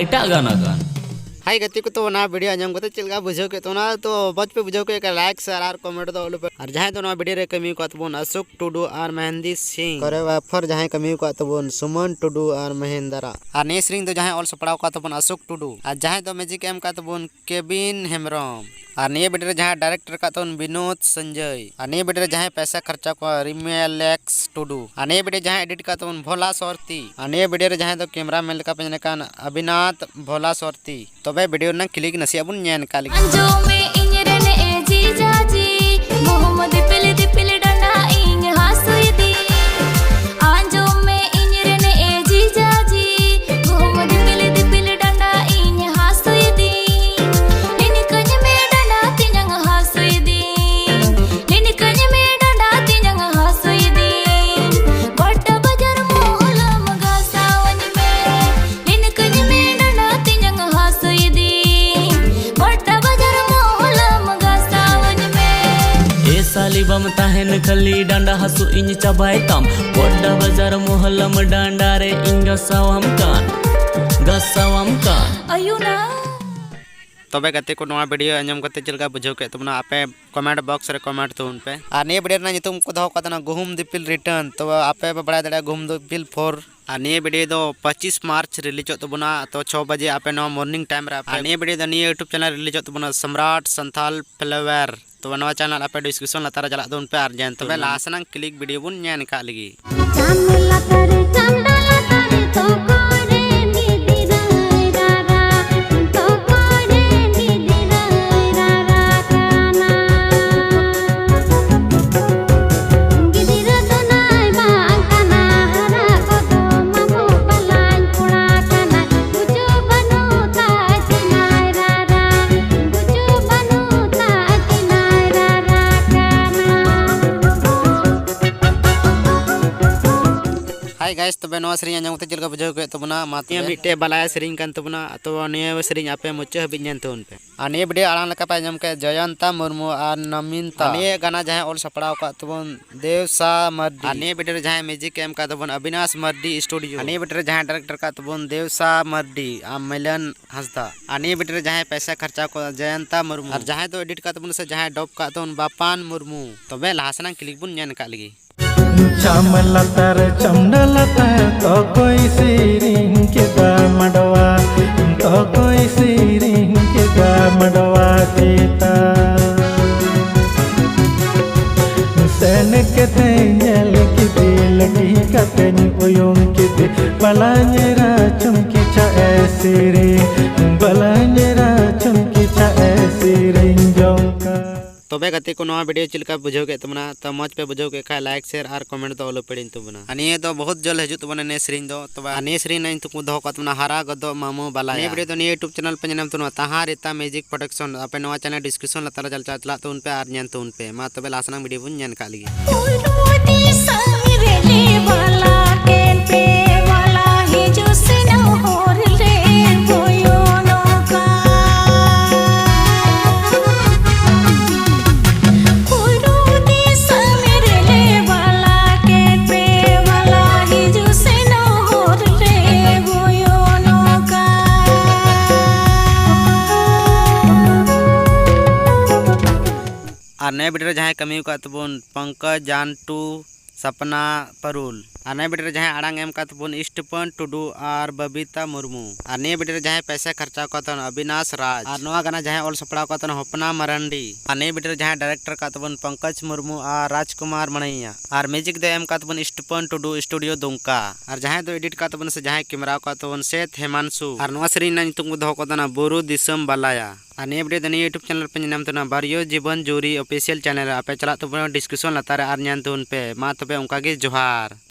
एटा गाना गान हाय गति को तो ना वीडियो आजम को चलगा बुझो के तो ना तो बच पे बुझो के लाइक शेयर और कमेंट दो ओलो पे और जहां तो ना वीडियो रे कमी को तबन अशोक टुडू और मेहंदी सिंह करे वाफर जहां कमी को तबन सुमन टुडू और महेंद्रा और ने सिंह तो जहां ऑल सपड़ाव का तबन अशोक टुडू और जहां तो मैजिक एम का तबन केबिन हेमरम और ने वीडियो जहां डायरेक्टर का तबन विनोद संजय और ने वीडियो जहां पैसा खर्चा को रिमेलेक्स टुडू और ने वीडियो जहां एडिट का तबन भोला सोरती और ने वीडियो जहां तो कैमरा मैन का पेन कान अभिनाथ भोला सोरती तबे वीडियो ना क्लिक नसिया बुन ᱧᱮᱱ काली अंजो में इनरने ए जीजा जी मोहम्मद दिपिल डंडा इंग हासुयदी अंजो में इनरने ए जीजा जी मोहम्मद दिपिल डंडा इंग हासुयदी लिन कज में डंडा तिंजंग हासुयदी लिन कज में डंडा तिंजंग हासुयदी बट बाजार मोहल्ला मगा सावन में लिन कज में डंडा तिंजंग हासुयदी साली बम ताहेन खली डांडा हसु इन चाबाय तम बड़ा बाजार मोहल्ला में डांडा रे इन गसावम कान अयुना तबे गते को नवा वीडियो अंजम करते चलगा बुझो के तुमना आपे कमेंट बॉक्स रे कमेंट तो उन पे आ ने वीडियो ना तुम को दहो कतना गुहुम दिपिल रिटर्न तो आपे बड़ा दड़ा गुहुम दिपिल 4 आ ने वीडियो दो 25 मार्च रिलीज तो बना तो 6 बजे आपे नो मॉर्निंग टाइम रे आ ने video the YouTube channel release तो बना सम्राट संथाल फ्लेवर तो नवा चैनल आपे डिस्क्रिप्शन लतारा चला दो उन पे आर जान तबे लासना क्लिक वीडियो बुन ᱧᱮᱱ का लगी हाय गाइस तबे नवा सरिया अंजम करते चलगा बुझो के तबना मातिया मिटे बलाया सरिंग कान तबना तो ने सरिंग आपे मुचे हबि ᱧᱮᱱ तो उन पे आ ने वीडियो आड़ान लका पे अंजम के जयंता मुर्मू और नमिनता ने गाना जहां ऑल सपड़ाव का तबन देवसा मर्दी ने वीडियो जहां म्यूजिक एम का तबन अविनाश मर्दी स्टूडियो ने वीडियो जहां डायरेक्टर का तबन देवसा मर्दी आ मिलन हंसदा आ ने वीडियो जहां पैसा खर्चा को जयंता मुर्मू और जहां तो एडिट का तबन से जहां डॉप का तबन बापान मुर्मू तबे लासना क्लिक बुन ᱧᱮᱱ का लगी चामलतर चमडलतर तो कोई सिरिंग के मडवा तो कोई सिरिंग के मडवा चीता सेन के तेल की दिल की कतन उयुम की बलानेरा चुमकी चा सिरी बलानेरा चुमकी चा सिरी जोंका तबे गति को नवा वीडियो चिलका बुझो के तुमना तो मज पे बुझो के खा लाइक शेयर और कमेंट तो ओलो पड़िन तुमना अने तो बहुत जल्द हजू तुमने ने श्रीन दो तबे अने श्रीन नहीं तुम दो का तुमना हरा गदो मामू बाला ने वीडियो तो ने YouTube चैनल पे नाम तुमना तहा रिता म्यूजिक प्रोडक्शन आपे नवा चैनल डिस्क्रिप्शन ला तारा चला तो उन पे आर ᱧᱮᱱ तो उन पे मा तबे लासना वीडियो बुन ᱧᱮᱱ का लगी और नए वीडियो जहां कमी का तबन पंकज जानटू सपना परुल और नए वीडियो जहां आड़ांग एम का तबन इष्टपन टुडू और बबीता मुर्मू और नए वीडियो जहां पैसा खर्चा का तन अविनाश राज और नवा गाना जहां ऑल सपड़ा का तन होपना मरंडी और नए वीडियो जहां डायरेक्टर का तबन पंकज मुर्मू और राजकुमार मणैया और म्यूजिक दे एम का तबन इष्टपन टुडू स्टूडियो दुमका और जहां तो एडिट का तबन से जहां कैमरा का तबन सेठ हेमांशु और नवा सरी ना तुम दो को तना बुरु दिसम बालाया और ने वीडियो दनी यूट्यूब चैनल पे नाम तो ना बारियो जीवन जोरी ऑफिशियल चैनल आपे चला तो डिस्क्रिप्शन लतारे आर ᱧᱮᱱ तो उन पे मा तबे उनका के जोहार।